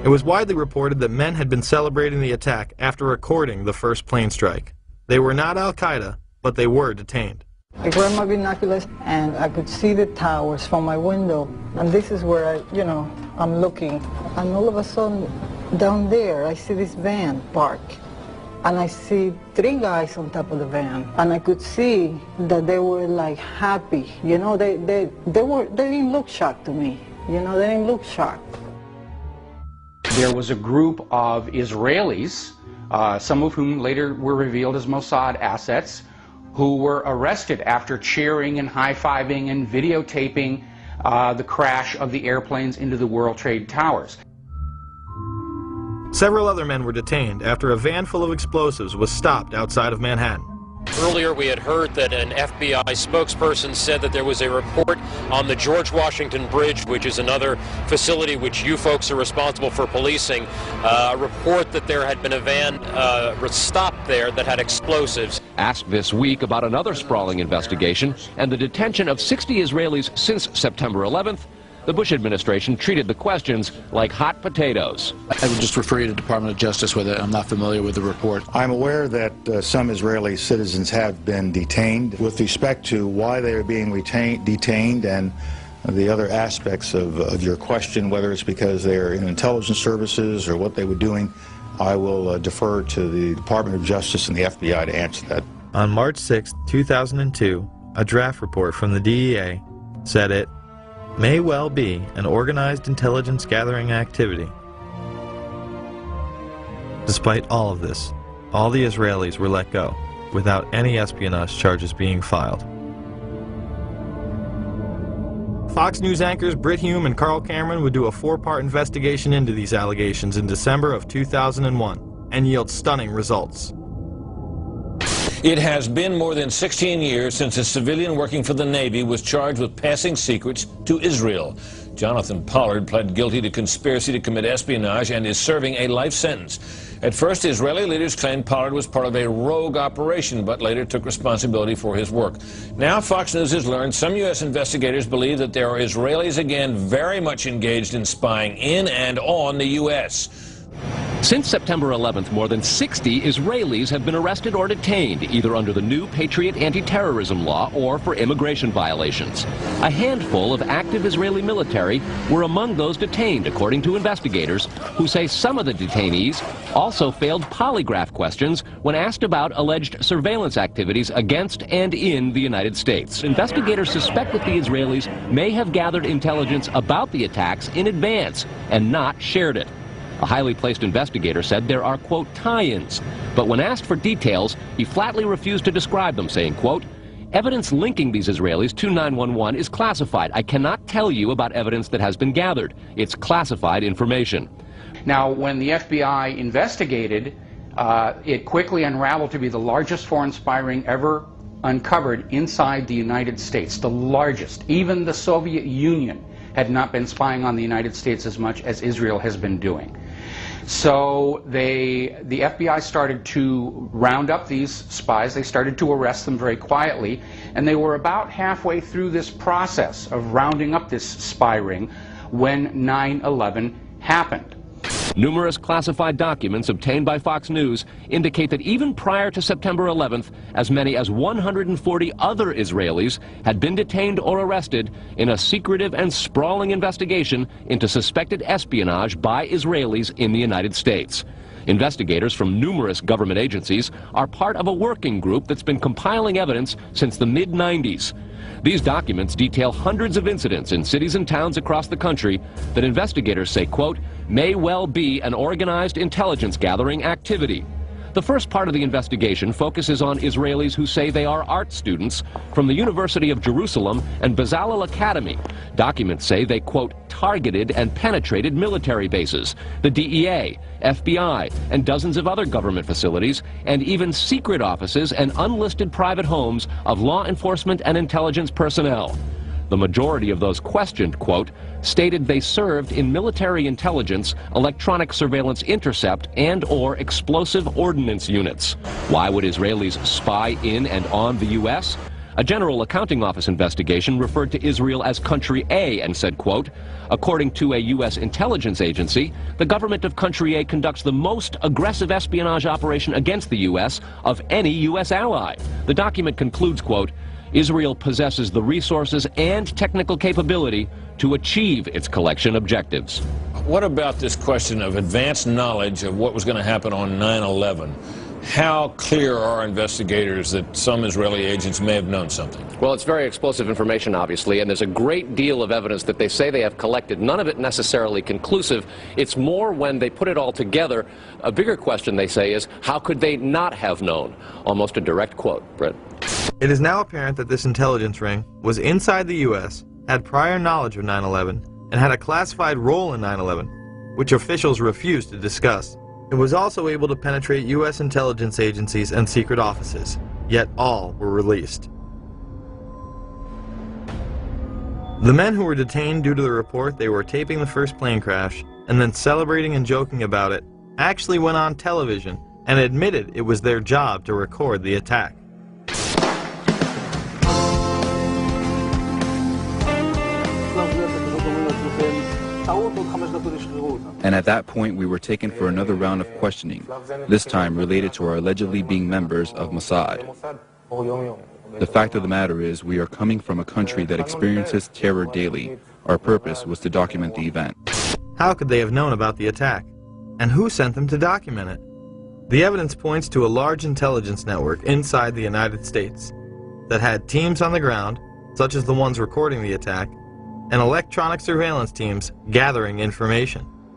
It was widely reported that men had been celebrating the attack after recording the first plane strike. They were not Al-Qaeda, but they were detained. I grabbed my binoculars and I could see the towers from my window. And this is where I'm looking. And all of a sudden, down there, I see this van park. And I see 3 guys on top of the van. And I could see that they were like happy. You know, they didn't look shocked to me. You know, they didn't look shocked. There was a group of Israelis, some of whom later were revealed as Mossad assets, who were arrested after cheering and high-fiving and videotaping the crash of the airplanes into the World Trade Towers. Several other men were detained after a van full of explosives was stopped outside of Manhattan. Earlier we had heard that an FBI spokesperson said that there was a report on the George Washington Bridge, which is another facility which you folks are responsible for policing, a report that there had been a van stopped there that had explosives. Asked this week about another sprawling investigation and the detention of 60 Israelis since September 11th, the Bush administration treated the questions like hot potatoes. I would just refer you to the Department of Justice with it. I'm not familiar with the report. I'm aware that some Israeli citizens have been detained. With respect to why they are being detained and the other aspects of your question, whether it's because they are in intelligence services or what they were doing, I will defer to the Department of Justice and the FBI to answer that. On March 6, 2002, a draft report from the DEA said it may well be an organized intelligence gathering activity. Despite all of this, all the Israelis were let go without any espionage charges being filed. Fox News anchors Brit Hume and Carl Cameron would do a 4-part investigation into these allegations in December of 2001 and yield stunning results. It has been more than 16 years since a civilian working for the Navy was charged with passing secrets to Israel. Jonathan Pollard pled guilty to conspiracy to commit espionage and is serving a life sentence. At first, Israeli leaders claimed Pollard was part of a rogue operation, but later took responsibility for his work. Now, Fox News has learned some U.S. investigators believe that there are Israelis again very much engaged in spying in and on the U.S. Since September 11th, more than 60 Israelis have been arrested or detained, either under the new Patriot anti-terrorism law or for immigration violations. A handful of active Israeli military were among those detained, according to investigators, who say some of the detainees also failed polygraph questions when asked about alleged surveillance activities against and in the United States. Investigators suspect that the Israelis may have gathered intelligence about the attacks in advance and not shared it. A highly placed investigator said there are, quote, tie-ins, but when asked for details, he flatly refused to describe them, saying, quote, evidence linking these Israelis to 911 is classified. I cannot tell you about evidence that has been gathered. It's classified information. Now, when the FBI investigated, it quickly unraveled to be the largest foreign spy ring ever uncovered inside the United States, the largest. Even the Soviet Union had not been spying on the United States as much as Israel has been doing. So the FBI started to round up these spies. They started to arrest them very quietly, and they were about halfway through this process of rounding up this spy ring when 9/11 happened. Numerous classified documents obtained by Fox News indicate that even prior to September 11th, as many as 140 other Israelis had been detained or arrested in a secretive and sprawling investigation into suspected espionage by Israelis in the United States. Investigators from numerous government agencies are part of a working group that's been compiling evidence since the mid-90s. These documents detail hundreds of incidents in cities and towns across the country that investigators say, quote, may well be an organized intelligence gathering activity. The first part of the investigation focuses on Israelis who say they are art students from the University of Jerusalem and Bezalel Academy. Documents say they, quote, targeted and penetrated military bases, the DEA, FBI, and dozens of other government facilities, and even secret offices and unlisted private homes of law enforcement and intelligence personnel. The majority of those questioned, quote, stated they served in military intelligence, electronic surveillance intercept, and or explosive ordnance units. Why would Israelis spy in and on the U.S.? A General Accounting Office investigation referred to Israel as Country A and said, quote, according to a U.S. intelligence agency, the government of Country A conducts the most aggressive espionage operation against the U.S. of any U.S. ally. The document concludes, quote, Israel possesses the resources and technical capability to achieve its collection objectives. What about this question of advanced knowledge of what was going to happen on 9/11? How clear are investigators that some Israeli agents may have known something? Well, it's very explosive information, obviously, and there's a great deal of evidence that they say they have collected, none of it necessarily conclusive. It's more when they put it all together. A bigger question, they say, is how could they not have known? Almost a direct quote, Brett. It is now apparent that this intelligence ring was inside the U.S., had prior knowledge of 9/11, and had a classified role in 9/11, which officials refused to discuss. It was also able to penetrate U.S. intelligence agencies and secret offices, yet all were released. The men who were detained due to the report they were taping the first plane crash and then celebrating and joking about it actually went on television and admitted it was their job to record the attack. And at that point, we were taken for another round of questioning, this time related to our allegedly being members of Mossad. The fact of the matter is, we are coming from a country that experiences terror daily. Our purpose was to document the event. How could they have known about the attack? And who sent them to document it? The evidence points to a large intelligence network inside the United States that had teams on the ground, such as the ones recording the attack, and electronic surveillance teams gathering information.